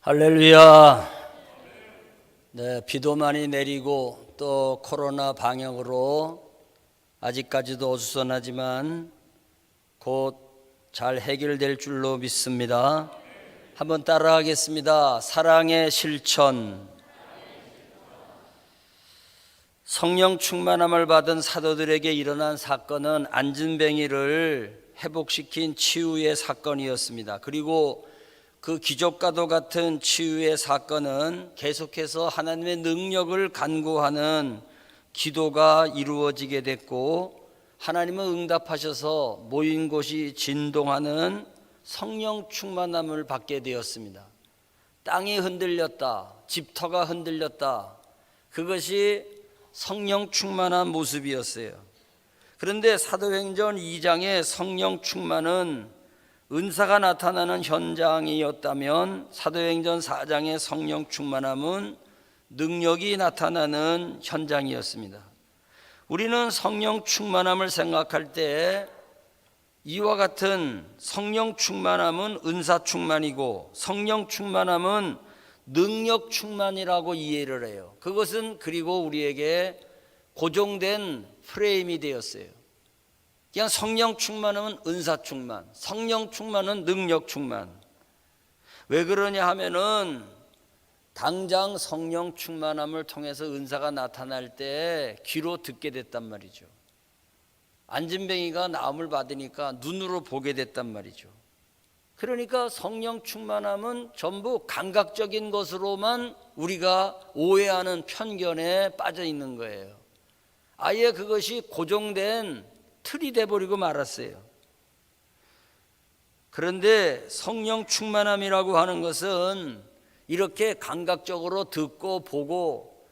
할렐루야. 네, 비도 많이 내리고 또 코로나 방역으로 아직까지도 어수선하지만 곧 잘 해결될 줄로 믿습니다. 한번 따라하겠습니다. 사랑의 실천. 성령 충만함을 받은 사도들에게 일어난 사건은 안진뱅이를 회복시킨 치유의 사건이었습니다. 그리고 그 기적과도 같은 치유의 사건은 계속해서 하나님의 능력을 간구하는 기도가 이루어지게 됐고, 하나님은 응답하셔서 모인 곳이 진동하는 성령 충만함을 받게 되었습니다. 땅이 흔들렸다, 집터가 흔들렸다. 그것이 성령 충만한 모습이었어요. 그런데 사도행전 2장의 성령 충만은 은사가 나타나는 현장이었다면, 사도행전 4장의 성령 충만함은 능력이 나타나는 현장이었습니다. 우리는 성령 충만함을 생각할 때 이와 같은 성령 충만함은 은사 충만이고 성령 충만함은 능력 충만이라고 이해를 해요. 그것은 그리고 우리에게 고정된 프레임이 되었어요. 그냥 성령 충만은 은사 충만, 성령 충만은 능력 충만. 왜 그러냐 하면은 당장 성령 충만함을 통해서 은사가 나타날 때 귀로 듣게 됐단 말이죠. 안진뱅이가 나음을 받으니까 눈으로 보게 됐단 말이죠. 그러니까 성령 충만함은 전부 감각적인 것으로만 우리가 오해하는 편견에 빠져 있는 거예요. 아예 그것이 고정된 틀이 돼버리고 말았어요. 그런데 성령 충만함이라고 하는 것은 이렇게 감각적으로 듣고 보고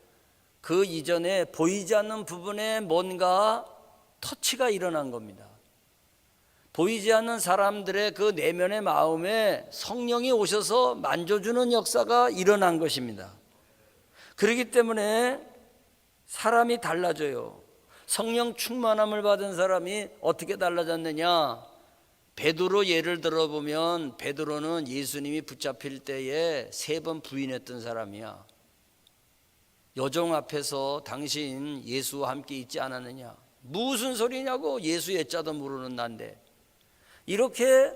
그 이전에 보이지 않는 부분에 뭔가 터치가 일어난 겁니다. 보이지 않는 사람들의 그 내면의 마음에 성령이 오셔서 만져주는 역사가 일어난 것입니다. 그렇기 때문에 사람이 달라져요. 성령 충만함을 받은 사람이 어떻게 달라졌느냐? 베드로 예를 들어보면, 베드로는 예수님이 붙잡힐 때에 3번 부인했던 사람이야. 여종 앞에서 당신 예수와 함께 있지 않았느냐? 무슨 소리냐고, 예수 예자도 모르는 난데. 이렇게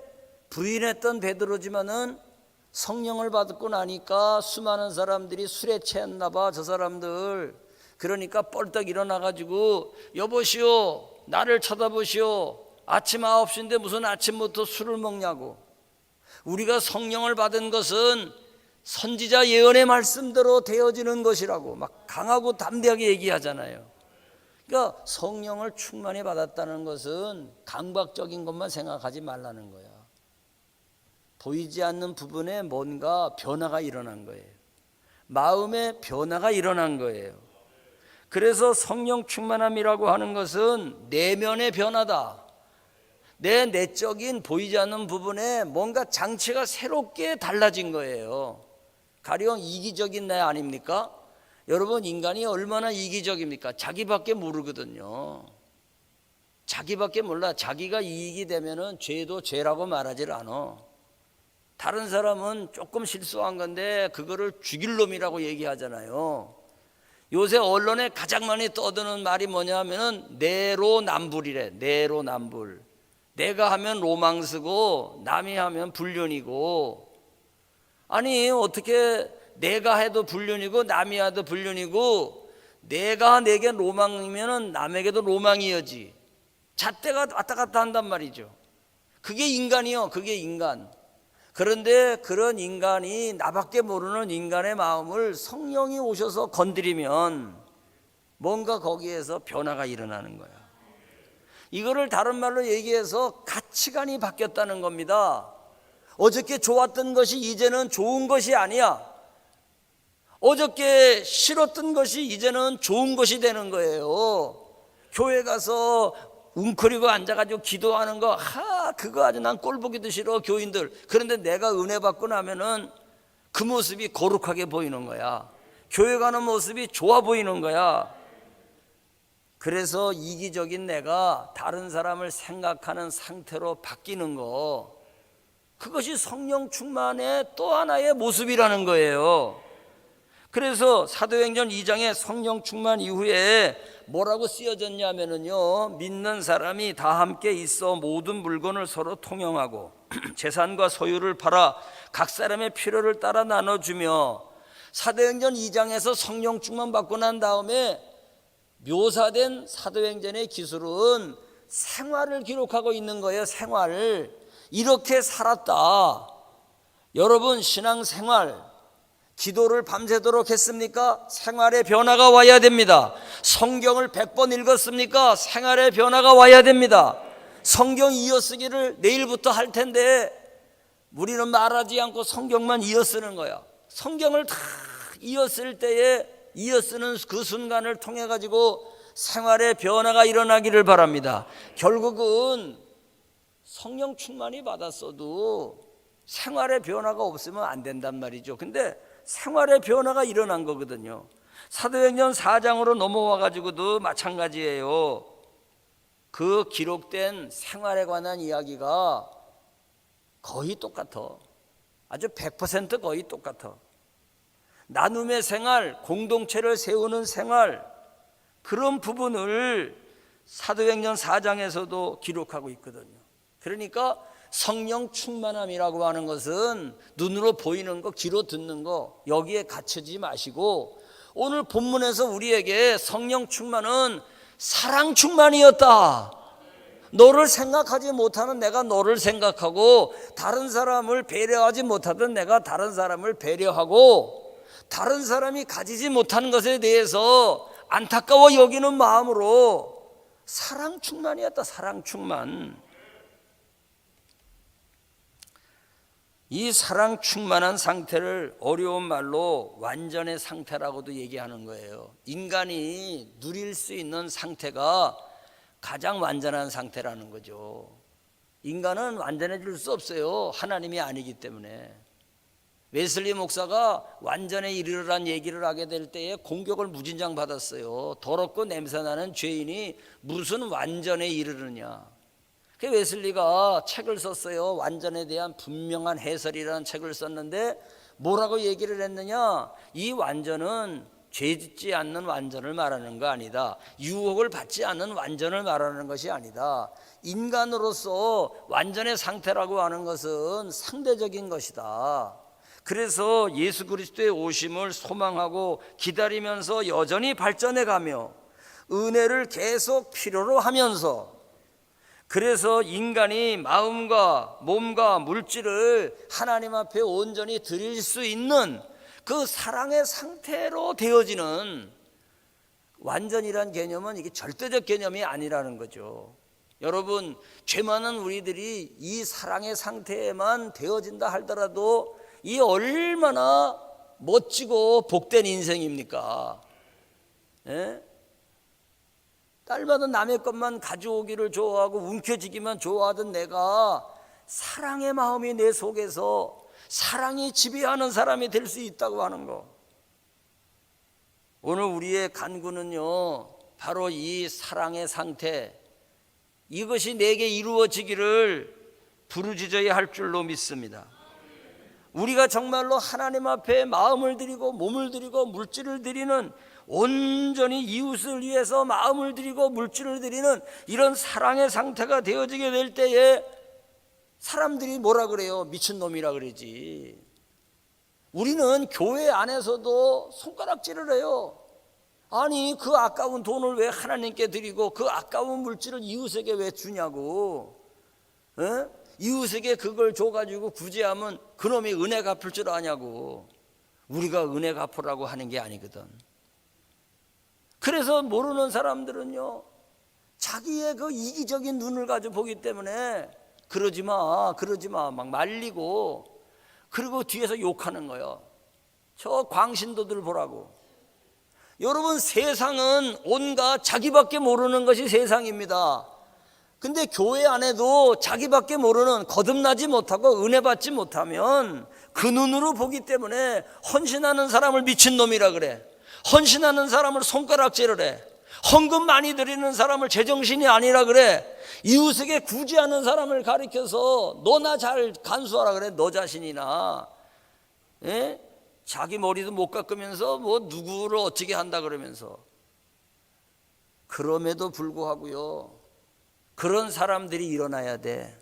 부인했던 베드로지만은 성령을 받고 나니까 수많은 사람들이 술에 취했나 봐, 저 사람들. 그러니까 뻘떡 일어나가지고, 여보시오, 나를 쳐다보시오. 아침 9시인데 무슨 아침부터 술을 먹냐고. 우리가 성령을 받은 것은 선지자 예언의 말씀대로 되어지는 것이라고 막 강하고 담대하게 얘기하잖아요. 그러니까 성령을 충만히 받았다는 것은 감각적인 것만 생각하지 말라는 거야. 보이지 않는 부분에 뭔가 변화가 일어난 거예요. 마음의 변화가 일어난 거예요. 그래서 성령 충만함이라고 하는 것은 내면의 변화다. 내 내적인 보이지 않는 부분에 뭔가 장치가 새롭게 달라진 거예요. 가령 이기적인 내 아닙니까? 여러분, 인간이 얼마나 이기적입니까? 자기밖에 모르거든요. 자기밖에 몰라. 자기가 이익이 되면은 죄도 죄라고 말하질 않아. 다른 사람은 조금 실수한 건데 그거를 죽일 놈이라고 얘기하잖아요. 요새 언론에 가장 많이 떠드는 말이 뭐냐 하면은 내로남불이래. 내로남불. 내가 하면 로망스고 남이 하면 불륜이고. 아니, 어떻게 내가 해도 불륜이고 남이 해도 불륜이고, 내가 내게 로망이면 남에게도 로망이어지. 잣대가 왔다 갔다 한단 말이죠. 그게 인간이요. 그게 인간. 그런데 그런 인간이, 나밖에 모르는 인간의 마음을 성령이 오셔서 건드리면 뭔가 거기에서 변화가 일어나는 거야. 이거를 다른 말로 얘기해서 가치관이 바뀌었다는 겁니다. 어저께 좋았던 것이 이제는 좋은 것이 아니야. 어저께 싫었던 것이 이제는 좋은 것이 되는 거예요. 교회 가서 웅크리고 앉아가지고 기도하는 거, 그거 아주 난 꼴 보기도 싫어, 교인들. 그런데 내가 은혜 받고 나면은 그 모습이 거룩하게 보이는 거야. 교회 가는 모습이 좋아 보이는 거야. 그래서 이기적인 내가 다른 사람을 생각하는 상태로 바뀌는 거, 그것이 성령 충만의 또 하나의 모습이라는 거예요. 그래서 사도행전 2장에 성령 충만 이후에 뭐라고 쓰여졌냐면요, 믿는 사람이 다 함께 있어 모든 물건을 서로 통용하고 재산과 소유를 팔아 각 사람의 필요를 따라 나눠주며, 사도행전 2장에서 성령 충만 받고 난 다음에 묘사된 사도행전의 기술은 생활을 기록하고 있는 거예요. 생활을 이렇게 살았다. 여러분 신앙생활, 기도를 밤새도록 했습니까? 생활의 변화가 와야 됩니다. 성경을 100번 읽었습니까? 생활의 변화가 와야 됩니다. 성경 이어쓰기를 내일부터 할 텐데 우리는 말하지 않고 성경만 이어쓰는 거야. 성경을 다 이어쓸 때에 이어쓰는 그 순간을 통해 가지고 생활의 변화가 일어나기를 바랍니다. 결국은 성령 충만이 받았어도 생활의 변화가 없으면 안 된단 말이죠. 근데 생활의 변화가 일어난 거거든요. 사도행전 4장으로 넘어와 가지고도 마찬가지예요. 그 기록된 생활에 관한 이야기가 거의 똑같아. 아주 100% 거의 똑같아. 나눔의 생활, 공동체를 세우는 생활, 그런 부분을 사도행전 4장에서도 기록하고 있거든요. 그러니까 성령 충만함이라고 하는 것은 눈으로 보이는 거, 귀로 듣는 거, 여기에 갇히지 마시고 오늘 본문에서 우리에게 성령 충만은 사랑 충만이었다. 너를 생각하지 못하는 내가 너를 생각하고, 다른 사람을 배려하지 못하던 내가 다른 사람을 배려하고, 다른 사람이 가지지 못하는 것에 대해서 안타까워 여기는 마음으로 사랑 충만이었다. 사랑 충만. 이 사랑 충만한 상태를 어려운 말로 완전의 상태라고도 얘기하는 거예요. 인간이 누릴 수 있는 상태가 가장 완전한 상태라는 거죠. 인간은 완전해질 수 없어요. 하나님이 아니기 때문에. 웨슬리 목사가 완전에 이르르란 얘기를 하게 될 때에 공격을 무진장 받았어요. 더럽고 냄새나는 죄인이 무슨 완전에 이르르냐. 그 웨슬리가 책을 썼어요. 완전에 대한 분명한 해설이라는 책을 썼는데 뭐라고 얘기를 했느냐. 이 완전은 죄 짓지 않는 완전을 말하는 거 아니다. 유혹을 받지 않는 완전을 말하는 것이 아니다. 인간으로서 완전의 상태라고 하는 것은 상대적인 것이다. 그래서 예수 그리스도의 오심을 소망하고 기다리면서 여전히 발전해가며 은혜를 계속 필요로 하면서, 그래서 인간이 마음과 몸과 물질을 하나님 앞에 온전히 드릴 수 있는 그 사랑의 상태로 되어지는, 완전이란 개념은 이게 절대적 개념이 아니라는 거죠. 여러분, 죄 많은 우리들이 이 사랑의 상태에만 되어진다 하더라도 이 얼마나 멋지고 복된 인생입니까? 예? 딸마다 남의 것만 가져오기를 좋아하고 움켜쥐기만 좋아하던 내가 사랑의 마음이 내 속에서 사랑이 지배하는 사람이 될 수 있다고 하는 거. 오늘 우리의 간구는요, 바로 이 사랑의 상태, 이것이 내게 이루어지기를 부르짖어야 할 줄로 믿습니다. 우리가 정말로 하나님 앞에 마음을 드리고 몸을 드리고 물질을 드리는, 온전히 이웃을 위해서 마음을 드리고 물질을 드리는 이런 사랑의 상태가 되어지게 될 때에 사람들이 뭐라 그래요? 미친놈이라 그러지. 우리는 교회 안에서도 손가락질을 해요. 아니, 그 아까운 돈을 왜 하나님께 드리고 그 아까운 물질을 이웃에게 왜 주냐고. 에? 이웃에게 그걸 줘가지고 구제하면 그놈이 은혜 갚을 줄 아냐고. 우리가 은혜 갚으라고 하는 게 아니거든. 그래서 모르는 사람들은요, 자기의 그 이기적인 눈을 가지고 보기 때문에 그러지 마 막 말리고, 그리고 뒤에서 욕하는 거예요. 저 광신도들 보라고. 여러분, 세상은 온갖 자기밖에 모르는 것이 세상입니다. 근데 교회 안에도 자기밖에 모르는, 거듭나지 못하고 은혜 받지 못하면 그 눈으로 보기 때문에 헌신하는 사람을 미친놈이라 그래. 헌신하는 사람을 손가락질을 해. 헌금 많이 드리는 사람을 제정신이 아니라 그래. 이웃에게 구제하는 사람을 가리켜서 너나 잘 간수하라 그래. 너 자신이나. 예? 자기 머리도 못 깎으면서 뭐 누구를 어떻게 한다 그러면서. 그럼에도 불구하고요, 그런 사람들이 일어나야 돼.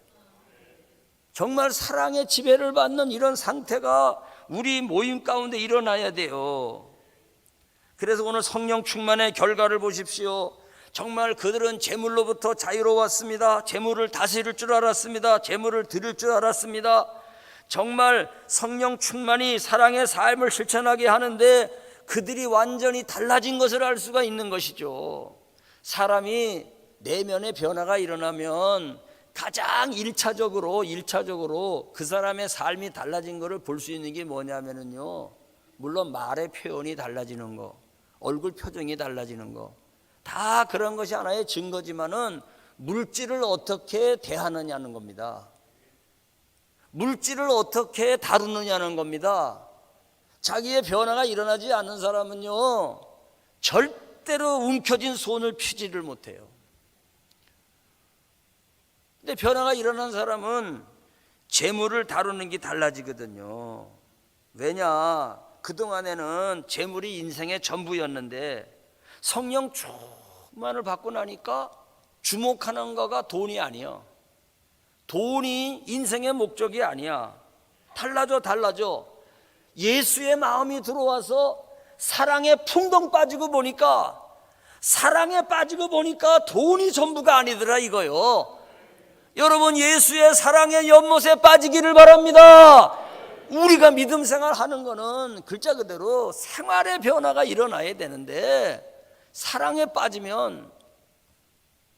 정말 사랑의 지배를 받는 이런 상태가 우리 모임 가운데 일어나야 돼요. 그래서 오늘 성령 충만의 결과를 보십시오. 정말 그들은 재물로부터 자유로웠습니다. 재물을 다스릴 줄 알았습니다. 재물을 드릴 줄 알았습니다. 정말 성령 충만이 사랑의 삶을 실천하게 하는데 그들이 완전히 달라진 것을 알 수가 있는 것이죠. 사람이 내면의 변화가 일어나면 가장 1차적으로 그 사람의 삶이 달라진 것을 볼 수 있는 게 뭐냐면요, 물론 말의 표현이 달라지는 거, 얼굴 표정이 달라지는 거, 다 그런 것이 하나의 증거지만은 물질을 어떻게 대하느냐는 겁니다. 물질을 어떻게 다루느냐는 겁니다. 자기의 변화가 일어나지 않는 사람은요, 절대로 움켜진 손을 펴지를 못해요. 근데 변화가 일어난 사람은 재물을 다루는 게 달라지거든요. 왜냐? 그동안에는 재물이 인생의 전부였는데 성령 충만을 받고 나니까 주목하는 거가 돈이 아니야. 돈이 인생의 목적이 아니야. 달라져. 예수의 마음이 들어와서 사랑에 풍덩 빠지고 보니까 돈이 전부가 아니더라 이거요. 여러분, 예수의 사랑의 연못에 빠지기를 바랍니다. 우리가 믿음 생활하는 거는 글자 그대로 생활의 변화가 일어나야 되는데 사랑에 빠지면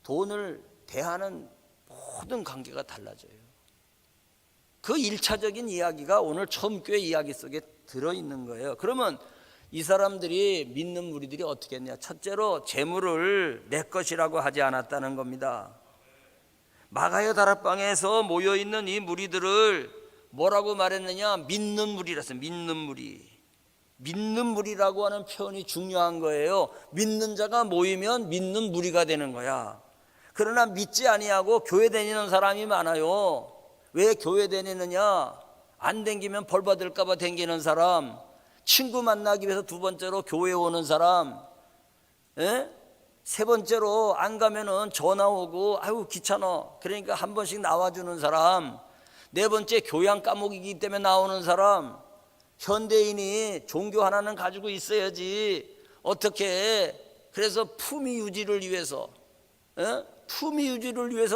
돈을 대하는 모든 관계가 달라져요. 그 1차적인 이야기가 오늘 처음 교회 이야기 속에 들어있는 거예요. 그러면 이 사람들이, 믿는 무리들이 어떻게 했냐? 첫째로 재물을 내 것이라고 하지 않았다는 겁니다. 마가야 다락방에서 모여있는 이 무리들을 뭐라고 말했느냐? 믿는 무리라서. 믿는 무리라고 하는 표현이 중요한 거예요. 믿는 자가 모이면 믿는 무리가 되는 거야. 그러나 믿지 아니하고 교회 다니는 사람이 많아요. 왜 교회 다니느냐? 안 댕기면 벌 받을까 봐 댕기는 사람, 친구 만나기 위해서 두 번째로 교회 오는 사람, 세 번째로 안 가면은 전화 오고 아유 귀찮아 그러니까 한 번씩 나와주는 사람, 네 번째 교양 까먹이기 때문에 나오는 사람. 현대인이 종교 하나는 가지고 있어야지 어떻게 해. 그래서 품위 유지를 위해서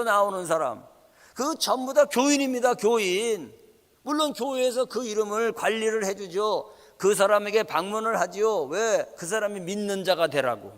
나오는 사람, 그 전부 다 교인입니다. 교인. 물론 교회에서 그 이름을 관리를 해주죠. 그 사람에게 방문을 하지요. 왜? 그 사람이 믿는 자가 되라고.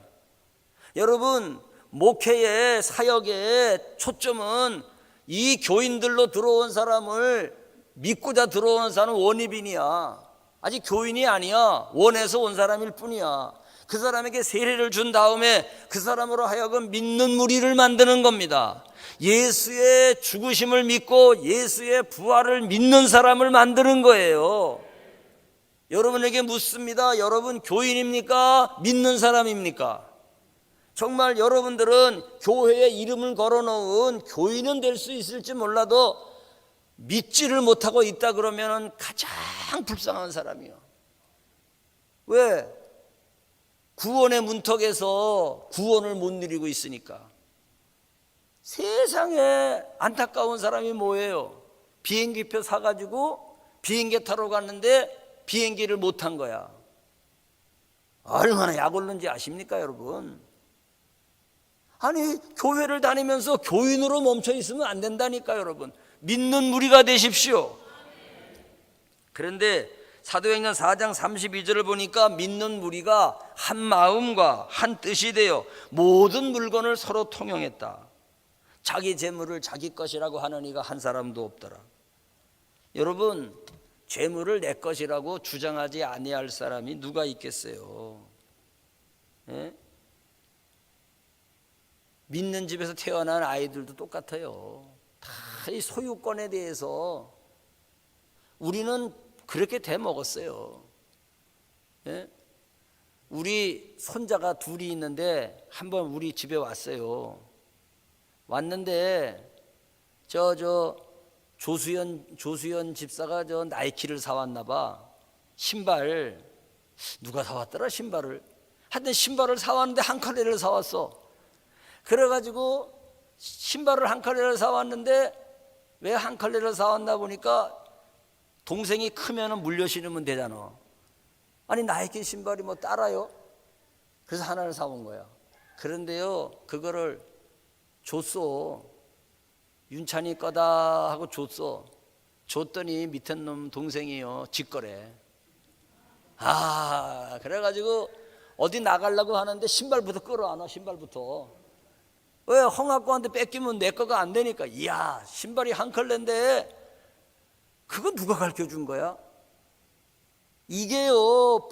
여러분, 목회의 사역의 초점은 이 교인들로 들어온 사람을 믿고자 들어온 사람은 원입인이야. 아직 교인이 아니야. 원해서 온 사람일 뿐이야. 그 사람에게 세례를 준 다음에 그 사람으로 하여금 믿는 무리를 만드는 겁니다. 예수의 죽으심을 믿고 예수의 부활을 믿는 사람을 만드는 거예요. 여러분에게 묻습니다. 여러분 교인입니까? 믿는 사람입니까? 정말 여러분들은 교회에 이름을 걸어놓은 교인은 될 수 있을지 몰라도 믿지를 못하고 있다 그러면 가장 불쌍한 사람이요. 왜? 구원의 문턱에서 구원을 못 누리고 있으니까. 세상에 안타까운 사람이 뭐예요? 비행기표 사가지고 비행기 타러 갔는데 비행기를 못 탄 거야. 얼마나 약 올른지 아십니까 여러분? 아니, 교회를 다니면서 교인으로 멈춰 있으면 안 된다니까 여러분. 믿는 무리가 되십시오. 그런데 사도행전 4장 32절을 보니까 믿는 무리가 한 마음과 한 뜻이 되어 모든 물건을 서로 통용했다. 자기 재물을 자기 것이라고 하는 이가 한 사람도 없더라. 여러분, 재물을 내 것이라고 주장하지 아니할 사람이 누가 있겠어요? 예? 믿는 집에서 태어난 아이들도 똑같아요. 다 이 소유권에 대해서 우리는 그렇게 돼 먹었어요. 예? 우리 손자가 둘이 있는데 한번 우리 집에 왔어요. 왔는데 조수연 집사가 나이키를 사왔나 봐. 신발 누가 사왔더라 신발을. 하여튼 신발을 사왔는데 한 컬레를 사왔어. 그래가지고 신발을 한 컬레를 사왔는데 왜 한 컬레를 사왔나 보니까 동생이 크면은 물려 신으면 되잖아. 아니 나이키 신발이 뭐 따라요? 그래서 하나를 사온 거야. 그런데요 그거를 줬어. 윤찬이 거다 하고 줬어. 줬더니 밑에 놈 동생이요 직거래. 그래가지고 어디 나가려고 하는데 신발부터 끌어안아. 신발부터. 왜 홍학구한테 뺏기면 내 거가 안 되니까. 이야 신발이 한 컬레인데 그거 누가 가르쳐준 거야? 이게요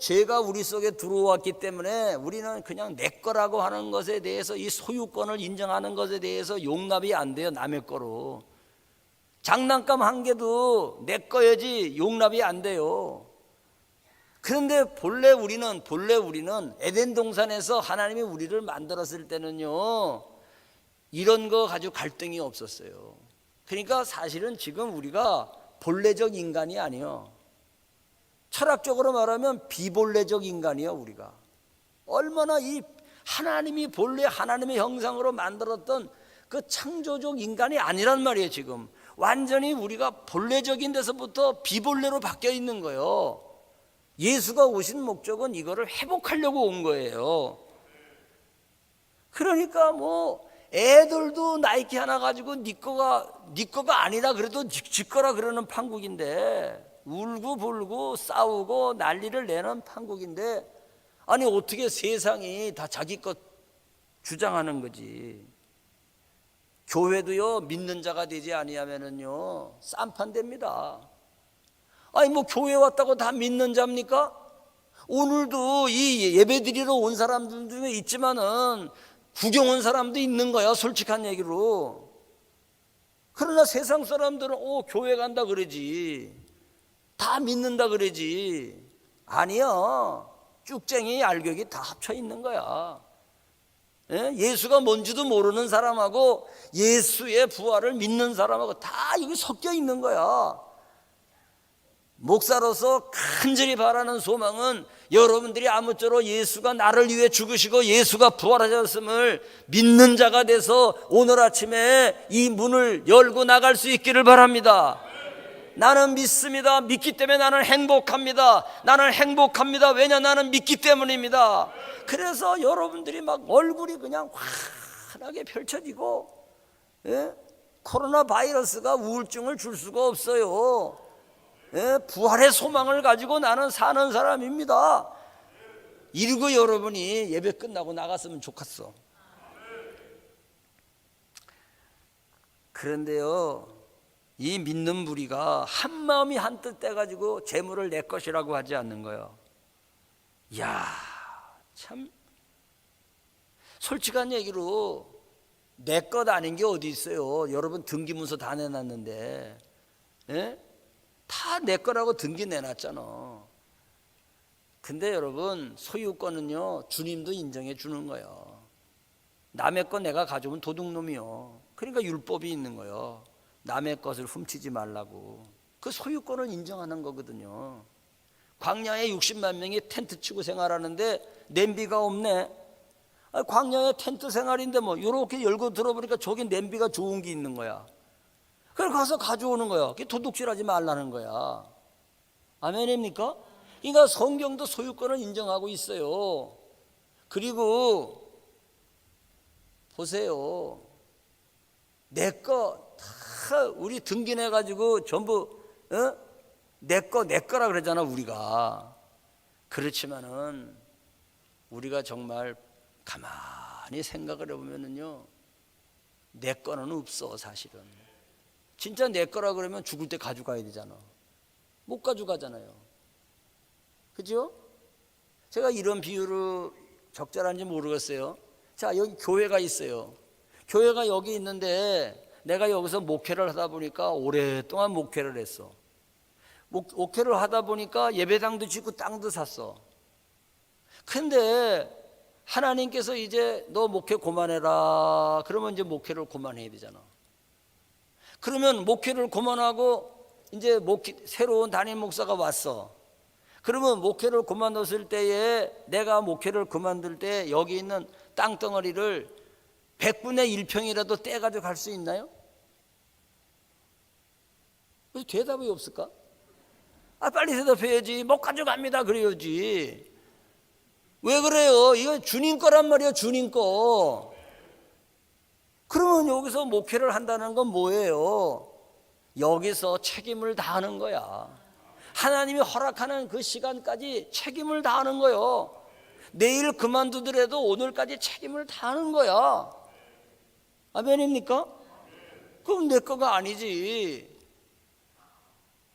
죄가 우리 속에 들어왔기 때문에 우리는 그냥 내 거라고 하는 것에 대해서 이 소유권을 인정하는 것에 대해서 용납이 안 돼요. 남의 거로. 장난감 한 개도 내 거야지 용납이 안 돼요. 그런데 본래 우리는 에덴 동산에서 하나님이 우리를 만들었을 때는요 이런 거 가지고 갈등이 없었어요. 그러니까 사실은 지금 우리가 본래적 인간이 아니에요. 철학적으로 말하면 비본래적 인간이에요. 우리가 얼마나 이 하나님이 본래 하나님의 형상으로 만들었던 그 창조적 인간이 아니란 말이에요. 지금 완전히 우리가 본래적인 데서부터 비본래로 바뀌어 있는 거예요. 예수가 오신 목적은 이거를 회복하려고 온 거예요. 그러니까 뭐 애들도 나이키 하나 가지고 네 거가 아니라 그래도 지 거라 그러는 판국인데, 울고 불고 싸우고 난리를 내는 판국인데, 아니 어떻게 세상이 다 자기 것 주장하는 거지. 교회도요 믿는 자가 되지 아니하면은요 쌈판됩니다. 아니 뭐 교회 왔다고 다 믿는 자입니까? 오늘도 이 예배드리러 온 사람들 중에 있지만은 구경 온 사람도 있는 거야, 솔직한 얘기로. 그러나 세상 사람들은 교회 간다 그러지, 다 믿는다 그러지. 아니야, 쭉쟁이 알곡이 다 합쳐 있는 거야. 예수가 뭔지도 모르는 사람하고 예수의 부활을 믿는 사람하고 다 여기 섞여 있는 거야. 목사로서 간절히 바라는 소망은 여러분들이 아무쪼록 예수가 나를 위해 죽으시고 예수가 부활하셨음을 믿는 자가 돼서 오늘 아침에 이 문을 열고 나갈 수 있기를 바랍니다. 나는 믿습니다. 믿기 때문에 나는 행복합니다. 나는 행복합니다. 왜냐, 나는 믿기 때문입니다. 그래서 여러분들이 막 얼굴이 그냥 환하게 펼쳐지고, 코로나 바이러스가 우울증을 줄 수가 없어요. 부활의 소망을 가지고 나는 사는 사람입니다. 이러고 여러분이 예배 끝나고 나갔으면 좋겠어. 그런데요, 이 믿는 무리가 한 마음이 한뜻 돼가지고 재물을 내 것이라고 하지 않는 거예요. 이야, 참 솔직한 얘기로 내 것 아닌 게 어디 있어요. 여러분 등기문서 다 내놨는데, 다 내 거라고 등기 내놨잖아. 근데 여러분, 소유권은요 주님도 인정해 주는 거예요. 남의 거 내가 가져오면 도둑놈이요. 그러니까 율법이 있는 거예요. 남의 것을 훔치지 말라고. 그 소유권을 인정하는 거거든요. 광야에 60만 명이 텐트 치고 생활하는데 냄비가 없네. 광야에 텐트 생활인데 뭐 이렇게 열고 들어보니까 저기 냄비가 좋은 게 있는 거야. 그걸 가서 가져오는 거야. 그게 도둑질하지 말라는 거야. 아멘입니까? 그러니까 성경도 소유권을 인정하고 있어요. 그리고 보세요, 내 거 다 우리 등기내가지고 전부 내 거라 그러잖아 우리가. 그렇지만은 우리가 정말 가만히 생각을 해보면은요 내 거는 없어. 사실은 진짜 내 거라 그러면 죽을 때 가져가야 되잖아. 못 가져가잖아요. 그죠? 제가 이런 비유를 적절한지 모르겠어요. 자, 여기 교회가 있어요. 교회가 여기 있는데 내가 여기서 목회를 하다 보니까 오랫동안 목회를 했어. 목회를 하다 보니까 예배당도 짓고 땅도 샀어. 근데 하나님께서 이제 너 목회 그만해라 그러면 이제 목회를 그만해야 되잖아. 그러면 목회를 그만하고 이제 새로운 담임 목사가 왔어. 그러면 목회를 그만뒀을 때에 내가 목회를 그만둘 때 여기 있는 땅덩어리를 100분의 1평이라도 떼가지고 갈 수 있나요? 왜 대답이 없을까? 빨리 대답해야지. 못 가져갑니다 그래야지. 왜 그래요? 이거 주님 거란 말이에요. 주님 거. 그러면 여기서 목회를 한다는 건 뭐예요? 여기서 책임을 다하는 거야. 하나님이 허락하는 그 시간까지 책임을 다하는 거예요. 내일 그만두더라도 오늘까지 책임을 다하는 거야. 아멘입니까? 그럼 내 거가 아니지.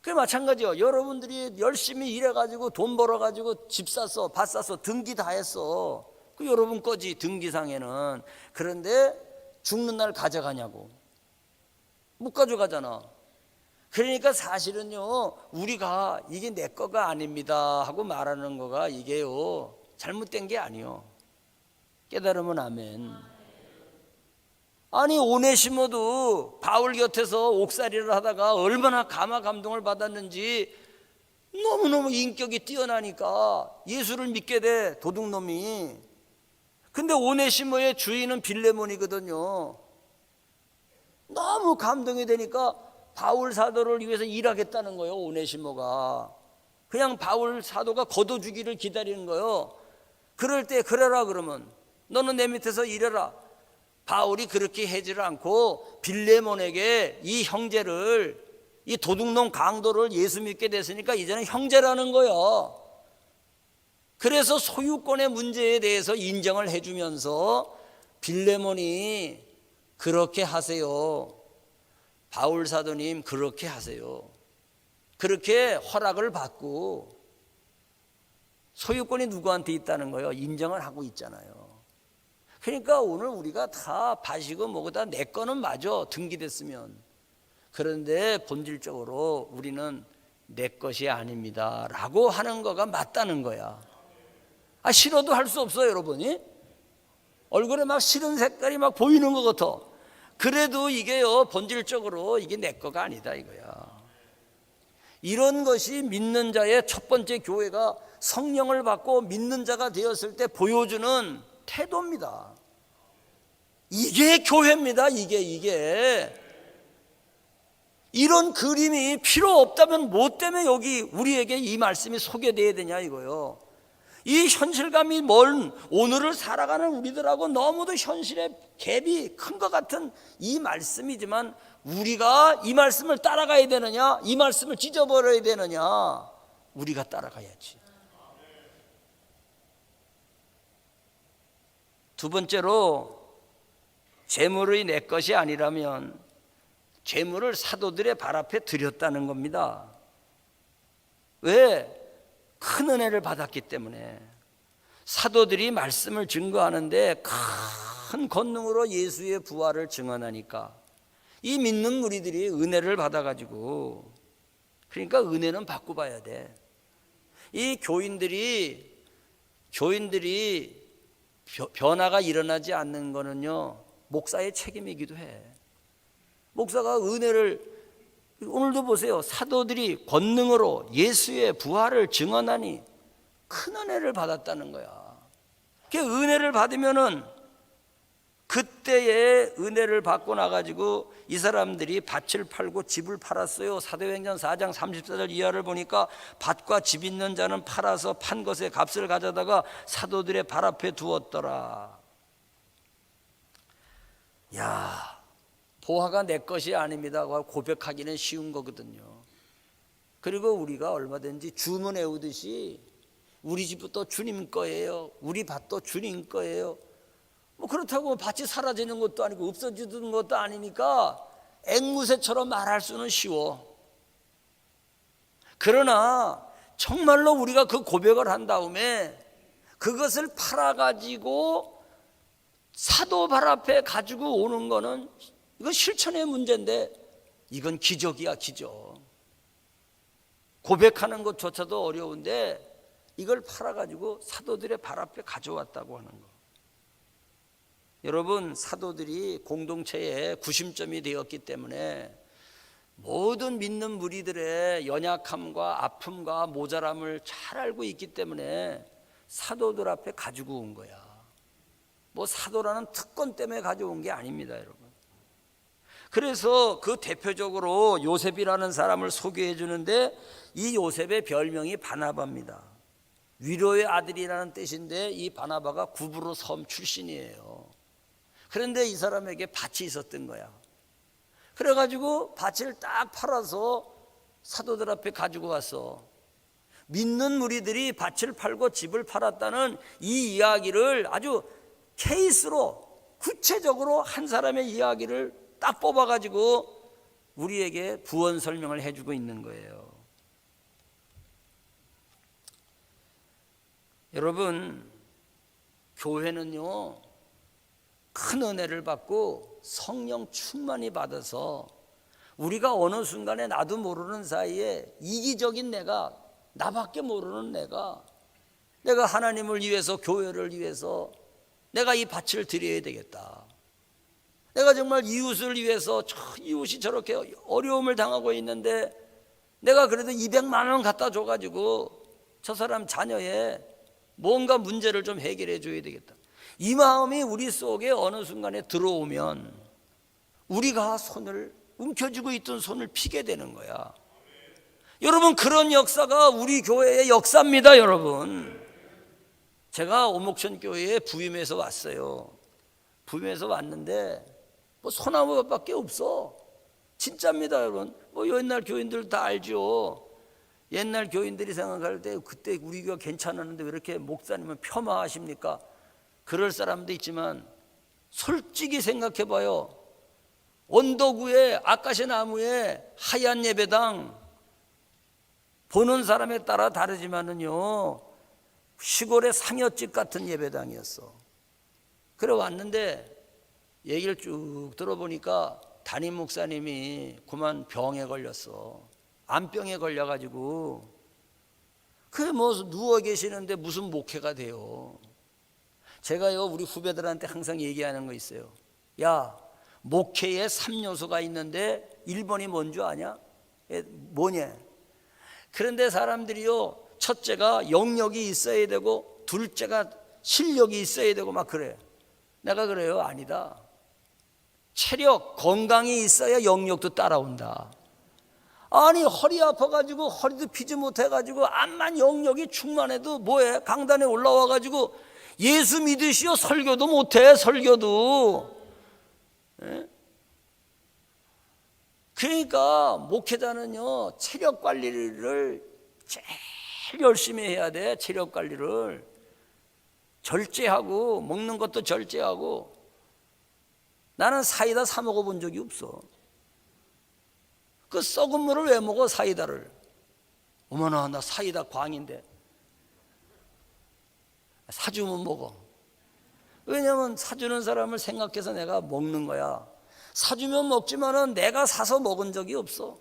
그게 마찬가지요. 여러분들이 열심히 일해가지고 돈 벌어가지고 집 샀어, 밭 샀어, 등기 다 했어. 그 여러분 거지, 등기상에는. 그런데 죽는 날 가져가냐고. 못 가져가잖아. 그러니까 사실은요, 우리가 이게 내 거가 아닙니다 하고 말하는 거가 이게요, 잘못된 게 아니요. 깨달으면 아멘. 아니 오네시모도 바울 곁에서 옥살이를 하다가 얼마나 감화 감동을 받았는지, 너무너무 인격이 뛰어나니까 예수를 믿게 돼, 도둑놈이. 근데 오네시모의 주인은 빌레몬이거든요. 너무 감동이 되니까 바울 사도를 위해서 일하겠다는 거예요. 오네시모가 그냥 바울 사도가 거둬주기를 기다리는 거예요. 그럴 때 그래라 그러면 너는 내 밑에서 일해라. 바울이 그렇게 하지를 않고 빌레몬에게 이 형제를, 이 도둑놈 강도를 예수 믿게 됐으니까 이제는 형제라는 거예요. 그래서 소유권의 문제에 대해서 인정을 해주면서 빌레몬이 그렇게 하세요. 바울 사도님 그렇게 하세요. 그렇게 허락을 받고, 소유권이 누구한테 있다는 거예요? 인정을 하고 있잖아요. 그러니까 오늘 우리가 다 밭이고 뭐고 다 내 거는 맞아, 등기됐으면. 그런데 본질적으로 우리는 내 것이 아닙니다 라고 하는 거가 맞다는 거야. 싫어도 할 수 없어요. 여러분이 얼굴에 막 싫은 색깔이 막 보이는 것 같아. 그래도 이게요, 본질적으로 이게 내 거가 아니다 이거야. 이런 것이 믿는 자의 첫 번째, 교회가 성령을 받고 믿는 자가 되었을 때 보여주는 태도입니다. 이게 교회입니다. 이게 이런 그림이 필요 없다면 뭐 때문에 여기 우리에게 이 말씀이 소개되어야 되냐 이거요. 이 현실감이 먼 오늘을 살아가는 우리들하고 너무도 현실의 갭이 큰 것 같은 이 말씀이지만, 우리가 이 말씀을 따라가야 되느냐, 이 말씀을 찢어버려야 되느냐? 우리가 따라가야지. 두 번째로, 재물이 내 것이 아니라면 재물을 사도들의 발 앞에 드렸다는 겁니다. 왜? 큰 은혜를 받았기 때문에. 사도들이 말씀을 증거하는데 큰 권능으로 예수의 부활을 증언하니까 이 믿는 무리들이 은혜를 받아가지고, 그러니까 은혜는 받고 봐야 돼. 이 교인들이 변화가 일어나지 않는 거는요, 목사의 책임이기도 해. 목사가 은혜를, 오늘도 보세요. 사도들이 권능으로 예수의 부활을 증언하니 큰 은혜를 받았다는 거야. 그 은혜를 받으면은, 그때의 은혜를 받고 나가지고 이 사람들이 밭을 팔고 집을 팔았어요. 사도행전 4장 34절 이하를 보니까 밭과 집 있는 자는 팔아서 판 것의 값을 가져다가 사도들의 발 앞에 두었더라. 야, 보화가 내 것이 아닙니다 고백하기는 쉬운 거거든요. 그리고 우리가 얼마든지 주문해 오듯이 우리 집부터 주님 거예요, 우리 밭도 주님 거예요, 뭐 그렇다고 밭이 사라지는 것도 아니고 없어지는 것도 아니니까 앵무새처럼 말할 수는 쉬워. 그러나 정말로 우리가 그 고백을 한 다음에 그것을 팔아가지고 사도 발 앞에 가지고 오는 거는, 이건 실천의 문제인데, 이건 기적이야, 기적. 고백하는 것조차도 어려운데 이걸 팔아가지고 사도들의 발 앞에 가져왔다고 하는 거. 여러분, 사도들이 공동체의 구심점이 되었기 때문에 모든 믿는 무리들의 연약함과 아픔과 모자람을 잘 알고 있기 때문에 사도들 앞에 가지고 온 거야. 뭐 사도라는 특권 때문에 가져온 게 아닙니다, 여러분. 그래서 그 대표적으로 요셉이라는 사람을 소개해 주는데, 이 요셉의 별명이 바나바입니다. 위로의 아들이라는 뜻인데, 이 바나바가 구브로 섬 출신이에요. 그런데 이 사람에게 밭이 있었던 거야. 그래가지고 밭을 딱 팔아서 사도들 앞에 가지고 왔어. 믿는 무리들이 밭을 팔고 집을 팔았다는 이 이야기를 아주 케이스로 구체적으로 한 사람의 이야기를 딱 뽑아가지고 우리에게 부언 설명을 해주고 있는 거예요. 여러분, 교회는요, 큰 은혜를 받고 성령 충만히 받아서 우리가 어느 순간에 나도 모르는 사이에 이기적인 내가, 나밖에 모르는 내가 하나님을 위해서, 교회를 위해서 내가 이 밭을 드려야 되겠다. 내가 정말 이웃을 위해서, 이웃이 저렇게 어려움을 당하고 있는데 내가 그래도 200만 원 갖다 줘가지고 저 사람 자녀의 뭔가 문제를 좀 해결해 줘야 되겠다. 이 마음이 우리 속에 어느 순간에 들어오면 우리가 손을 움켜쥐고 있던 손을 피게 되는 거야. 여러분, 그런 역사가 우리 교회의 역사입니다. 여러분, 제가 오목천 교회에 부임해서 왔어요. 부임해서 왔는데 뭐 소나무밖에 없어. 진짜입니다, 여러분. 뭐 옛날 교인들 다 알죠. 옛날 교인들이 생각할 때 그때 우리 교회가 괜찮았는데 왜 이렇게 목사님은 폄하하십니까? 그럴 사람도 있지만 솔직히 생각해 봐요. 언덕 위에 아카시 나무에 하얀 예배당, 보는 사람에 따라 다르지만은요, 시골의 상여집 같은 예배당이었어. 그래 왔는데 얘기를 쭉 들어보니까 담임 목사님이 그만 병에 걸렸어. 암병에 걸려가지고 그게 뭐 누워 계시는데 무슨 목회가 돼요. 제가요, 우리 후배들한테 항상 얘기하는 거 있어요. 야, 목회에 3요소가 있는데 1번이 뭔 줄 아냐? 뭐냐? 그런데 사람들이요, 첫째가 영역이 있어야 되고 둘째가 실력이 있어야 되고 막 그래. 내가 그래요, 아니다. 체력, 건강이 있어야 영역도 따라온다. 아니, 허리 아파가지고 허리도 피지 못해가지고 암만 영역이 충만해도 뭐해? 강단에 올라와가지고 예수 믿으시오 설교도 못해. 설교도. 예? 그러니까 목회자는요, 체력 관리를 제일 열심히 해야 돼. 체력 관리를 절제하고, 먹는 것도 절제하고. 나는 사이다 사 먹어본 적이 없어. 그 썩은 물을 왜 먹어, 사이다를? 어머나, 나 사이다 광인데. 사주면 먹어. 왜냐면 사주는 사람을 생각해서 내가 먹는 거야. 사주면 먹지만은 내가 사서 먹은 적이 없어.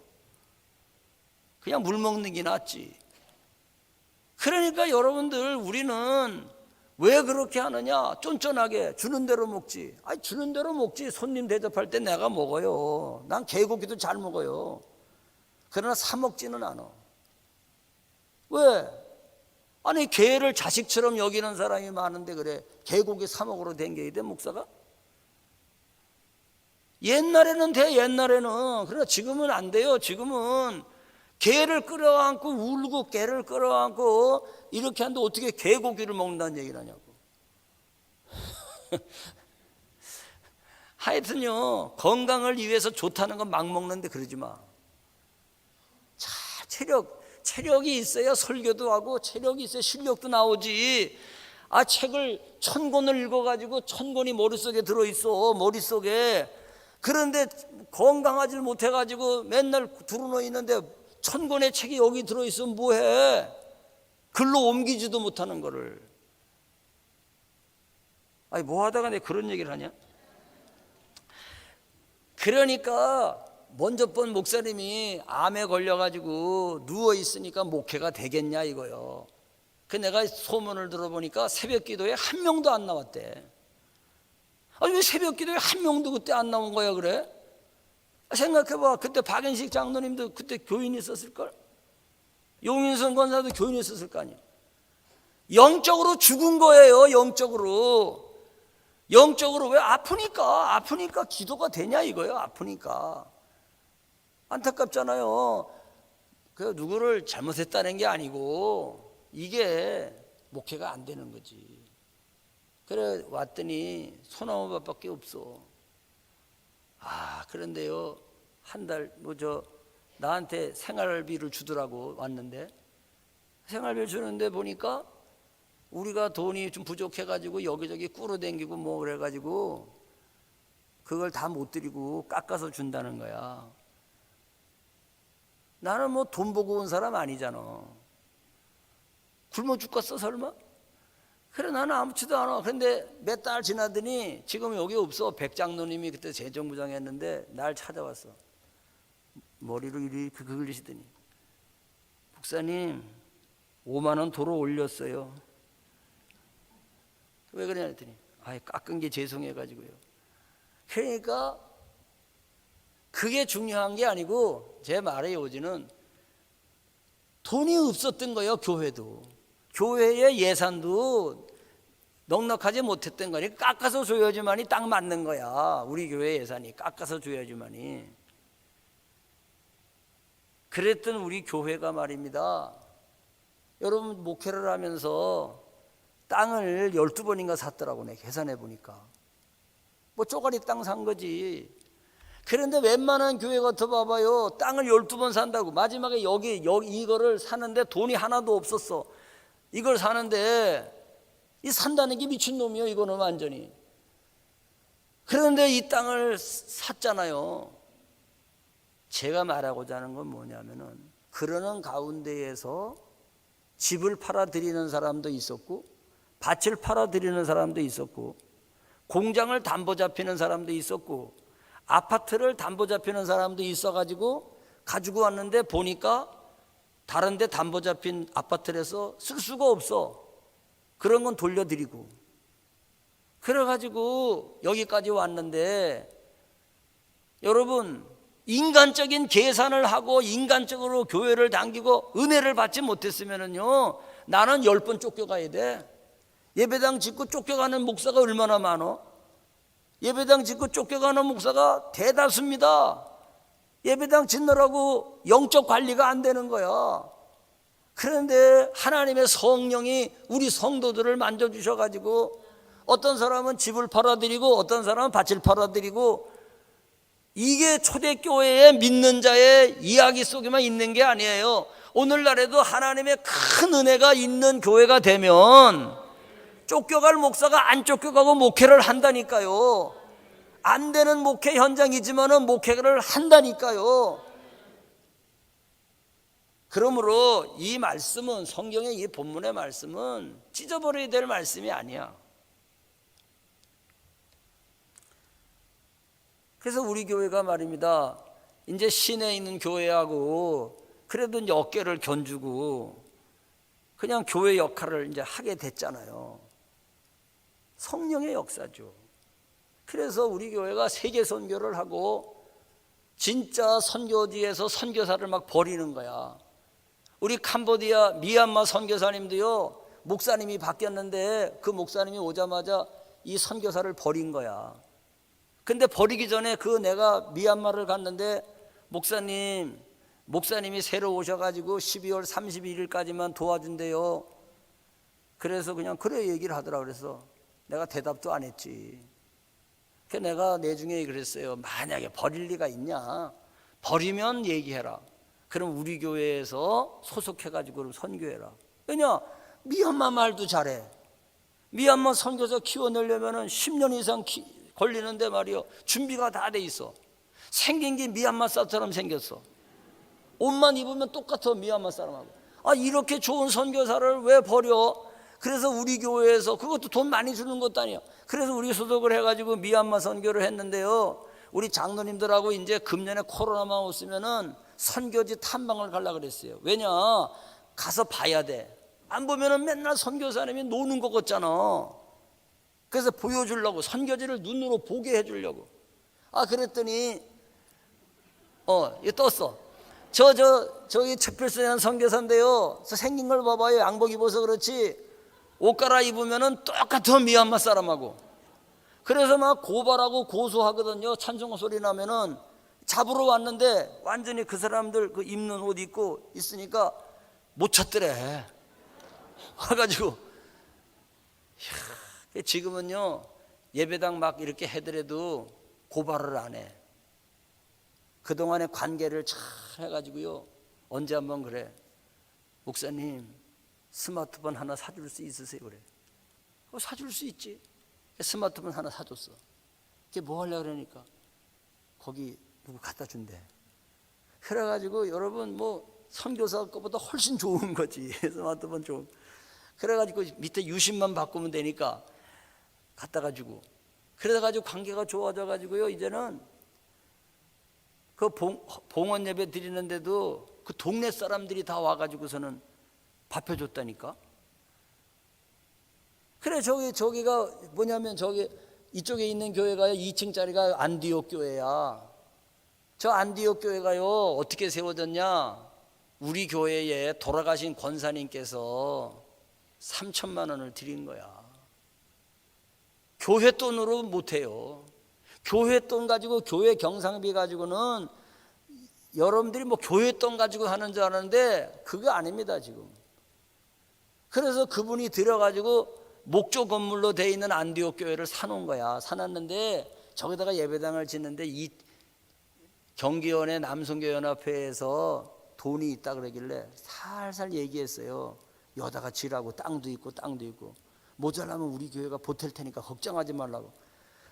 그냥 물 먹는 게 낫지. 그러니까 여러분들, 우리는 왜 그렇게 하느냐? 쫀쫀하게 주는 대로 먹지. 아니, 주는 대로 먹지. 손님 대접할 때 내가 먹어요. 난 개고기도 잘 먹어요. 그러나 사 먹지는 않아. 왜? 아니, 개를 자식처럼 여기는 사람이 많은데 그래 개고기 사 먹으러 댕겨야 돼, 목사가? 옛날에는 돼, 옛날에는. 그러나 지금은 안 돼요. 지금은 개를 끌어안고 울고 개를 끌어안고 이렇게 하는데 어떻게 개고기를 먹는다는 얘기를 하냐고. 하여튼요, 건강을 위해서 좋다는 건 막 먹는데 그러지 마. 자, 체력이 있어야 설교도 하고 체력이 있어야 실력도 나오지. 아, 책을 1000권을 읽어가지고 1000권이 머릿속에 들어있어, 머릿속에. 그런데 건강하지 못해가지고 맨날 두루누워 있는데 1000권의 책이 여기 들어있으면 뭐해? 글로 옮기지도 못하는 거를. 아니, 뭐 하다가 내가 그런 얘기를 하냐? 그러니까 먼저 본 목사님이 암에 걸려가지고 누워있으니까 목회가 되겠냐 이거요. 그 내가 소문을 들어보니까 새벽 기도에 한 명도 안 나왔대. 아니 왜 새벽 기도에 한 명도 그때 안 나온 거야 그래? 생각해봐. 그때 박연식 장로님도 그때 교인이 있었을걸? 용인선 권사도 교인이 있었을 거 아니야. 영적으로 죽은 거예요. 영적으로 왜? 아프니까 기도가 되냐 이거예요. 아프니까. 안타깝잖아요. 그 누구를 잘못했다는 게 아니고 이게 목회가 안 되는 거지. 그래 왔더니 소나무밭밖에 없어. 그런데요 한 달 나한테 생활비를 주더라고. 왔는데 생활비를 주는데 보니까 우리가 돈이 좀 부족해가지고 여기저기 꾸러댕기고 뭐 그래가지고 그걸 다 못 드리고 깎아서 준다는 거야. 나는 뭐 돈 보고 온 사람 아니잖아. 굶어 죽겠어 설마? 그래 나는 아무렇지도 않아. 그런데 몇 달 지나더니 지금 여기 없어. 백장로님이 그때 재정부장 했는데 날 찾아왔어. 머리를 이렇게 긁으시더니 목사님 5만 원 도로 올렸어요. 왜 그러냐 했더니 깎은 게 죄송해가지고요. 그러니까 그게 중요한 게 아니고 제 말의 요지는 돈이 없었던 거예요. 교회의 예산도 넉넉하지 못했던 거니 깎아서 줘야지만이 딱 맞는 거야. 우리 교회 예산이 깎아서 줘야지만이. 그랬던 우리 교회가 말입니다. 여러분 목회를 하면서 땅을 12번인가 샀더라고. 내가 계산해 보니까 뭐 쪼가리 땅 산 거지. 그런데 웬만한 교회 같아 봐봐요. 땅을 12번 산다고. 마지막에 여기 이거를 사는데 돈이 하나도 없었어. 이걸 사는데 이 산다는 게 미친놈이요. 이거는 완전히. 그런데 이 땅을 샀잖아요. 제가 말하고자 하는 건 뭐냐면은 그러는 가운데에서 집을 팔아드리는 사람도 있었고 밭을 팔아드리는 사람도 있었고 공장을 담보 잡히는 사람도 있었고 아파트를 담보 잡히는 사람도 있어가지고 가지고 왔는데 보니까 다른 데 담보 잡힌 아파트에서 쓸 수가 없어. 그런 건 돌려드리고 그래가지고 여기까지 왔는데 여러분 인간적인 계산을 하고 인간적으로 교회를 당기고 은혜를 받지 못했으면요 나는 10번 쫓겨가야 돼. 예배당 짓고 쫓겨가는 목사가 얼마나 많어? 예배당 짓고 쫓겨가는 목사가 대다수입니다. 예배당 짓느라고 영적 관리가 안 되는 거야. 그런데 하나님의 성령이 우리 성도들을 만져주셔가지고 어떤 사람은 집을 팔아드리고 어떤 사람은 밭을 팔아드리고 이게 초대교회의 믿는 자의 이야기 속에만 있는 게 아니에요. 오늘날에도 하나님의 큰 은혜가 있는 교회가 되면 쫓겨갈 목사가 안 쫓겨가고 목회를 한다니까요. 안 되는 목회 현장이지만은 목회를 한다니까요. 그러므로 이 말씀은 성경의 이 본문의 말씀은 찢어버려야 될 말씀이 아니야. 그래서 우리 교회가 말입니다. 이제 시내에 있는 교회하고 그래도 이제 어깨를 견주고 그냥 교회 역할을 이제 하게 됐잖아요. 성령의 역사죠. 그래서 우리 교회가 세계 선교를 하고 진짜 선교지에서 선교사를 막 버리는 거야. 우리 캄보디아 미얀마 선교사님도요 목사님이 바뀌었는데 그 목사님이 오자마자 이 선교사를 버린 거야. 근데 버리기 전에 내가 미얀마를 갔는데 목사님이 새로 오셔가지고 12월 31일까지만 도와준대요. 그래서 그냥 그래 얘기를 하더라. 그래서 내가 대답도 안 했지. 그래서 내가 내중에 그랬어요. 만약에 버릴 리가 있냐? 버리면 얘기해라. 그럼 우리 교회에서 소속해가지고 그럼 선교해라. 왜냐? 미얀마 말도 잘해. 미얀마 선교사 키워내려면 10년 이상 걸리는데 말이요. 준비가 다 돼 있어. 생긴 게 미얀마 사람처럼 생겼어. 옷만 입으면 똑같아 미얀마 사람하고. 이렇게 좋은 선교사를 왜 버려? 그래서 우리 교회에서 그것도 돈 많이 주는 것도 아니야. 그래서 우리 소속을 해가지고 미얀마 선교를 했는데요. 우리 장로님들하고 이제 금년에 코로나만 없으면은 선교지 탐방을 가려고 그랬어요. 왜냐? 가서 봐야 돼. 안 보면은 맨날 선교사님이 노는 것 같잖아. 그래서 보여주려고, 선교지를 눈으로 보게 해주려고. 그랬더니 이거 떴어. 저기 최필선이라는 선교사인데요, 저 생긴 걸 봐봐요. 양복 입어서 그렇지 옷 갈아입으면은 똑같은 미얀마 사람하고. 그래서 막 고발하고 고소하거든요. 찬송 소리 나면은. 잡으러 왔는데 완전히 그 사람들 그 입는 옷 입고 있으니까 못 찾더래. 와가지고 지금은요, 예배당 막 이렇게 해더라도 고발을 안 해. 그동안의 관계를 잘 해가지고요, 언제 한번 그래, 목사님 스마트폰 하나 사줄 수 있으세요? 그래. 사줄 수 있지. 스마트폰 하나 사줬어. 그게 뭐 하려고 그러니까 거기 누구 갖다 준대. 그래가지고 여러분, 뭐 선교사 것보다 훨씬 좋은 거지. 스마트폰 좋은. 그래가지고 밑에 유심만 바꾸면 되니까 갖다가 주고. 그래가지고 관계가 좋아져가지고요, 이제는 그 봉헌 예배 드리는데도 그 동네 사람들이 다 와가지고서는 밥 해줬다니까. 그래, 저기가 뭐냐면 이쪽에 있는 교회가 2층짜리가 안디옥 교회야. 저 안디옥 교회가요, 어떻게 세워졌냐? 우리 교회에 돌아가신 권사님께서 3천만 원을 드린 거야. 교회 돈으로 못해요. 교회 돈 가지고, 교회 경상비 가지고는 여러분들이 뭐 교회 돈 가지고 하는 줄 아는데 그거 아닙니다 지금. 그래서 그분이 들어가지고 목조 건물로 돼 있는 안디옥 교회를 사놓은 거야. 사놨는데 저기다가 예배당을 짓는데 이 경기원의 남성교연합회에서 돈이 있다 그러길래 살살 얘기했어요. 여다가 지라고, 땅도 있고 모자라면 우리 교회가 보탤 테니까 걱정하지 말라고.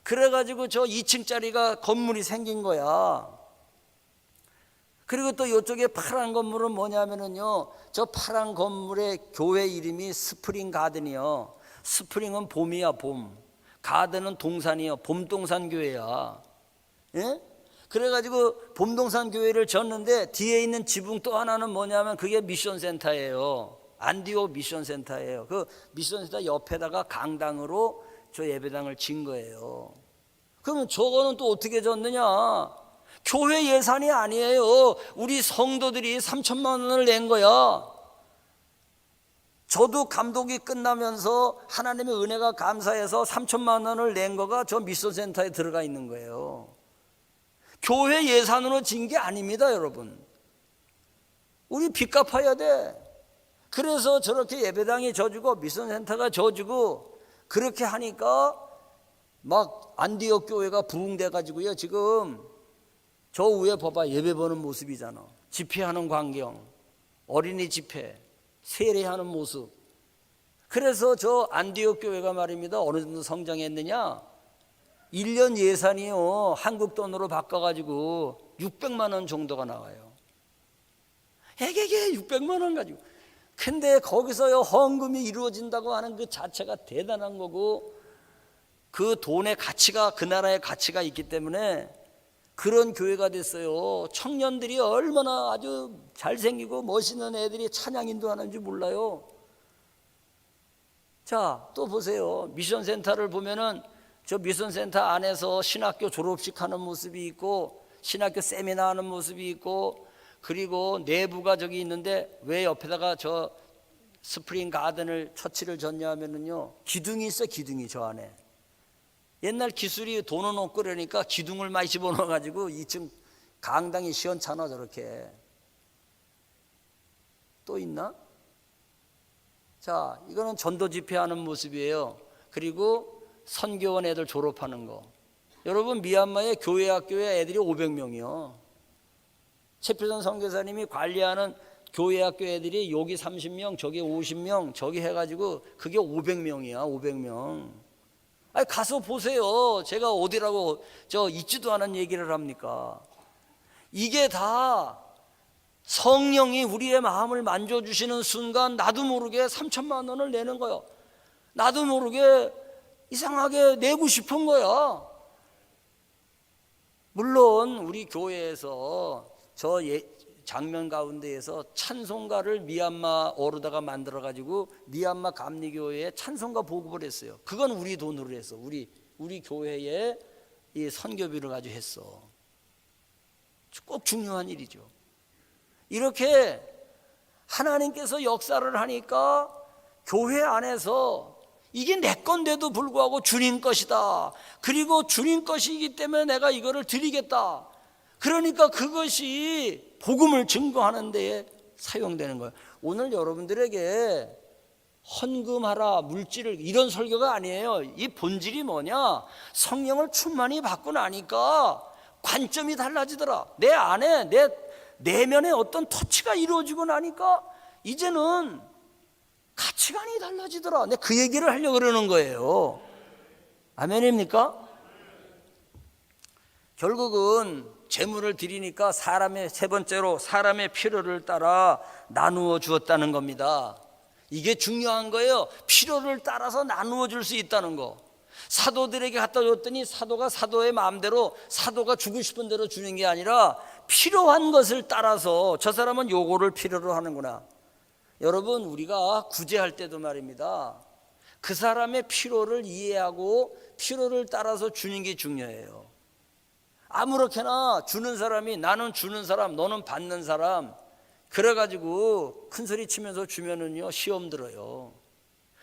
그래가지고 저 2층짜리가 건물이 생긴 거야. 그리고 또 이쪽에 파란 건물은 뭐냐면은요, 저 파란 건물의 교회 이름이 스프링 가든이요. 스프링은 봄이야, 봄. 가든은 동산이요. 봄동산 교회야. 예? 그래가지고 봄동산 교회를 졌는데 뒤에 있는 지붕 또 하나는 뭐냐면 그게 미션센터예요. 안디옥 미션센터예요. 그 미션센터 옆에다가 강당으로 저 예배당을 진 거예요. 그러면 저거는 또 어떻게 졌느냐? 교회 예산이 아니에요. 우리 성도들이 3천만 원을 낸 거야. 저도 감독이 끝나면서 하나님의 은혜가 감사해서 3천만 원을 낸 거가 저 미션센터에 들어가 있는 거예요. 교회 예산으로 진 게 아닙니다, 여러분. 우리 빚 갚아야 돼. 그래서 저렇게 예배당이 져주고 미션센터가 져주고 그렇게 하니까 막 안디옥 교회가 부흥돼 가지고요, 지금 저 위에 봐봐, 예배 보는 모습이잖아. 집회하는 광경, 어린이 집회, 세례하는 모습. 그래서 저 안디옥 교회가 말입니다, 어느 정도 성장했느냐? 1년 예산이요, 한국 돈으로 바꿔가지고 600만 원 정도가 나와요. 에게게 600만 원 가지고. 근데 거기서요, 헌금이 이루어진다고 하는 그 자체가 대단한 거고, 그 돈의 가치가, 그 나라의 가치가 있기 때문에 그런 교회가 됐어요. 청년들이 얼마나 아주 잘생기고 멋있는 애들이 찬양 인도하는지 몰라요. 자, 또 보세요. 미션센터를 보면은 저 미션센터 안에서 신학교 졸업식 하는 모습이 있고, 신학교 세미나 하는 모습이 있고, 그리고 내부가 저기 있는데 왜 옆에다가 저 스프링 가든을 처치를 졌냐 하면은요, 기둥이 있어, 기둥이 저 안에. 옛날 기술이 돈은 없고 그러니까 기둥을 많이 집어넣어가지고 2층 강당이 시원찮아, 저렇게. 또 있나? 자, 이거는 전도 집회하는 모습이에요. 그리고 선교원 애들 졸업하는 거. 여러분, 미얀마의 교회 학교에 애들이 500명이요. 최필선 선교사님이 관리하는 교회 학교 애들이 여기 30명, 저기 50명, 저기 해가지고 그게 500명이야, 500명. 아니, 가서 보세요. 제가 어디라고 저 있지도 않은 얘기를 합니까? 이게 다 성령이 우리의 마음을 만져주시는 순간 나도 모르게 3천만 원을 내는 거예요. 나도 모르게 이상하게 내고 싶은 거야. 물론 우리 교회에서 장면 가운데에서 찬송가를 미얀마어로다가 만들어 가지고 미얀마 감리교회에 찬송가 보급을 했어요. 그건 우리 돈으로 했어. 우리 교회에 이 선교비를 가지고 했어. 꼭 중요한 일이죠. 이렇게 하나님께서 역사를 하니까 교회 안에서 이게 내 건데도 불구하고 주님 것이다. 그리고 주님 것이기 때문에 내가 이거를 드리겠다. 그러니까 그것이 복음을 증거하는 데에 사용되는 거예요. 오늘 여러분들에게 헌금하라, 물질을, 이런 설교가 아니에요. 이 본질이 뭐냐? 성령을 충만히 받고 나니까 관점이 달라지더라. 내 안에, 내 내면에 어떤 터치가 이루어지고 나니까 이제는 가치관이 달라지더라. 내가 그 얘기를 하려고 그러는 거예요. 아멘입니까? 결국은 재물을 드리니까 세 번째로 사람의 필요를 따라 나누어 주었다는 겁니다. 이게 중요한 거예요. 필요를 따라서 나누어 줄 수 있다는 거. 사도들에게 갖다 줬더니 사도가 사도의 마음대로, 사도가 주고 싶은 대로 주는 게 아니라 필요한 것을 따라서 저 사람은 요거를 필요로 하는구나. 여러분, 우리가 구제할 때도 말입니다, 그 사람의 필요를 이해하고 필요를 따라서 주는 게 중요해요. 아무렇게나 주는 사람이, 나는 주는 사람, 너는 받는 사람, 그래가지고 큰소리 치면서 주면은요 시험 들어요.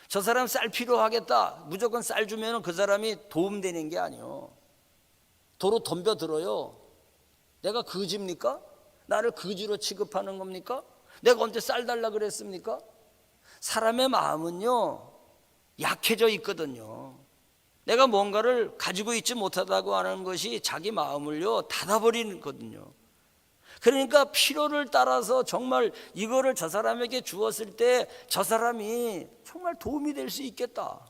저 사람 쌀 필요하겠다, 무조건 쌀 주면 그 사람이 도움되는 게 아니에요. 도로 덤벼들어요. 내가 거지입니까? 나를 거지로 취급하는 겁니까? 내가 언제 쌀 달라 그랬습니까? 사람의 마음은요 약해져 있거든요. 내가 뭔가를 가지고 있지 못하다고 하는 것이 자기 마음을요 닫아버리거든요. 그러니까 필요를 따라서 정말 이거를 저 사람에게 주었을 때 저 사람이 정말 도움이 될 수 있겠다.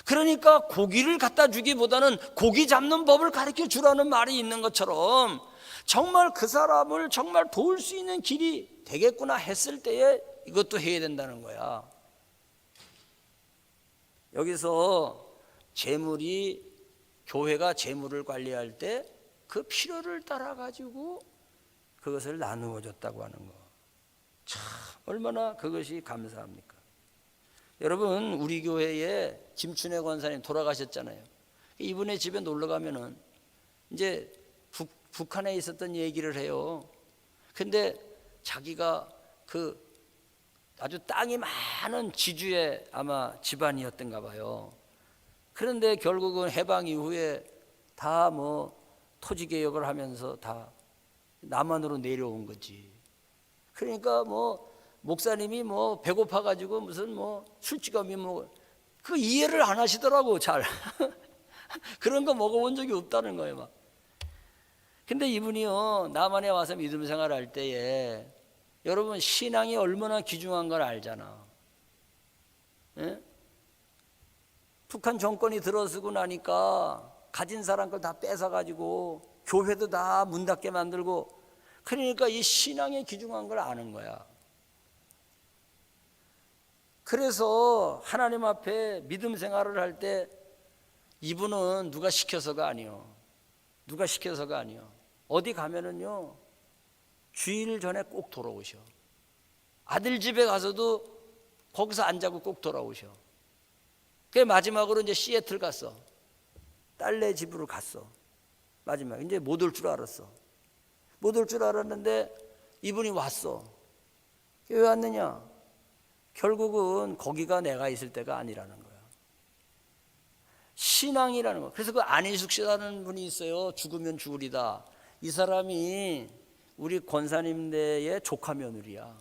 그러니까 고기를 갖다 주기보다는 고기 잡는 법을 가르쳐 주라는 말이 있는 것처럼 정말 그 사람을 정말 도울 수 있는 길이 되겠구나 했을 때에 이것도 해야 된다는 거야. 여기서 재물이, 교회가 재물을 관리할 때 그 필요를 따라 가지고 그것을 나누어 줬다고 하는 거, 참 얼마나 그것이 감사합니까? 여러분, 우리 교회에 김춘혜 권사님 돌아가셨잖아요. 이분의 집에 놀러 가면은 이제 북한에 있었던 얘기를 해요. 근데 자기가 그 아주 땅이 많은 지주의 아마 집안이었던가 봐요. 그런데 결국은 해방 이후에 다 뭐 토지 개혁을 하면서 다 남한으로 내려온 거지. 그러니까 뭐 목사님이 뭐 배고파 가지고 무슨 뭐 술찌감이 뭐 그 이해를 안 하시더라고 잘. 그런 거 먹어본 적이 없다는 거예요 막. 근데 이분이요 남한에 와서 믿음 생활할 때에 여러분 신앙이 얼마나 귀중한 걸 알잖아. 예? 북한 정권이 들어서고 나니까 가진 사람 걸 다 뺏어가지고 교회도 다 문 닫게 만들고, 그러니까 이 신앙의 귀중한 걸 아는 거야. 그래서 하나님 앞에 믿음 생활을 할 때 이분은 누가 시켜서가 아니요. 누가 시켜서가 아니요. 어디 가면은요 주일 전에 꼭 돌아오셔. 아들 집에 가서도 거기서 안 자고 꼭 돌아오셔. 그 마지막으로 이제 시애틀 갔어. 딸네 집으로 갔어. 마지막 이제 못 올 줄 알았어. 못 올 줄 알았는데 이분이 왔어. 왜 왔느냐? 결국은 거기가 내가 있을 때가 아니라는 거야. 신앙이라는 거. 그래서 그 안희숙 씨라는 분이 있어요. 죽으면 죽으리다. 이 사람이 우리 권사님대의 조카 며느리야.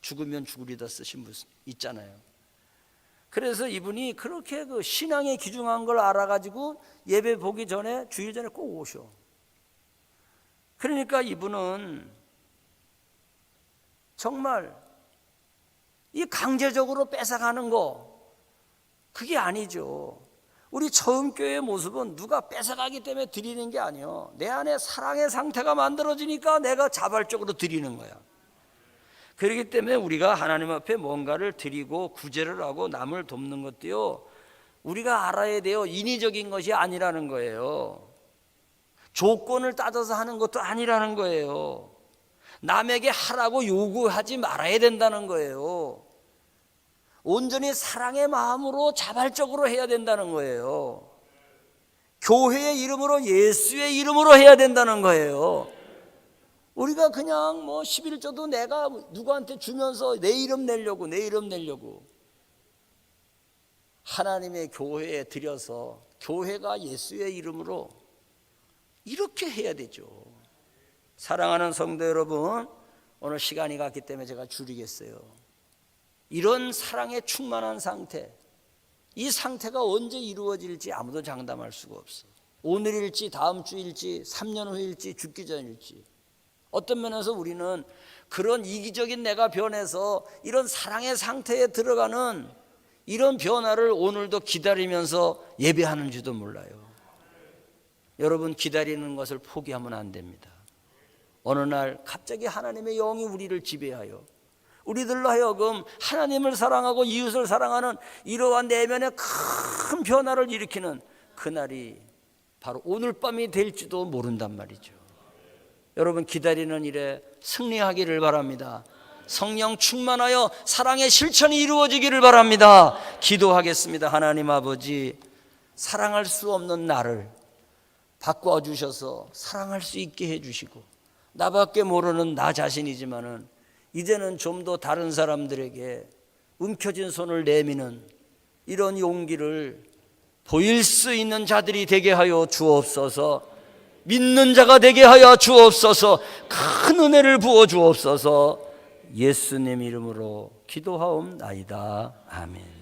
죽으면 죽으리다 쓰신 분 있잖아요. 그래서 이분이 그렇게 그 신앙의 귀중한 걸 알아가지고 예배 보기 전에 주일 전에 꼭 오셔. 그러니까 이분은 정말 이 강제적으로 뺏어가는 거 그게 아니죠. 우리 처음 교회의 모습은 누가 뺏어가기 때문에 드리는 게 아니에요. 내 안에 사랑의 상태가 만들어지니까 내가 자발적으로 드리는 거야. 그렇기 때문에 우리가 하나님 앞에 뭔가를 드리고 구제를 하고 남을 돕는 것도요 우리가 알아야 돼요. 인위적인 것이 아니라는 거예요. 조건을 따져서 하는 것도 아니라는 거예요. 남에게 하라고 요구하지 말아야 된다는 거예요. 온전히 사랑의 마음으로 자발적으로 해야 된다는 거예요. 교회의 이름으로, 예수의 이름으로 해야 된다는 거예요. 우리가 그냥 11조도 내가 누구한테 주면서 내 이름 내려고 하나님의 교회에 드려서 교회가 예수의 이름으로 이렇게 해야 되죠. 사랑하는 성도 여러분, 오늘 시간이 갔기 때문에 제가 줄이겠어요. 이런 사랑에 충만한 상태, 이 상태가 언제 이루어질지 아무도 장담할 수가 없어. 오늘일지 다음 주일지 3년 후일지 죽기 전일지. 어떤 면에서 우리는 그런 이기적인 내가 변해서 이런 사랑의 상태에 들어가는 이런 변화를 오늘도 기다리면서 예배하는지도 몰라요. 여러분, 기다리는 것을 포기하면 안 됩니다. 어느 날 갑자기 하나님의 영이 우리를 지배하여 우리들로 하여금 하나님을 사랑하고 이웃을 사랑하는 이러한 내면의 큰 변화를 일으키는 그날이 바로 오늘 밤이 될지도 모른단 말이죠. 여러분, 기다리는 일에 승리하기를 바랍니다. 성령 충만하여 사랑의 실천이 이루어지기를 바랍니다. 기도하겠습니다. 하나님 아버지, 사랑할 수 없는 나를 바꿔주셔서 사랑할 수 있게 해주시고, 나밖에 모르는 나 자신이지만은 이제는 좀 더 다른 사람들에게 움켜진 손을 내미는 이런 용기를 보일 수 있는 자들이 되게 하여 주옵소서. 믿는 자가 되게 하여 주옵소서. 큰 은혜를 부어 주옵소서. 예수님 이름으로 기도하옵나이다. 아멘.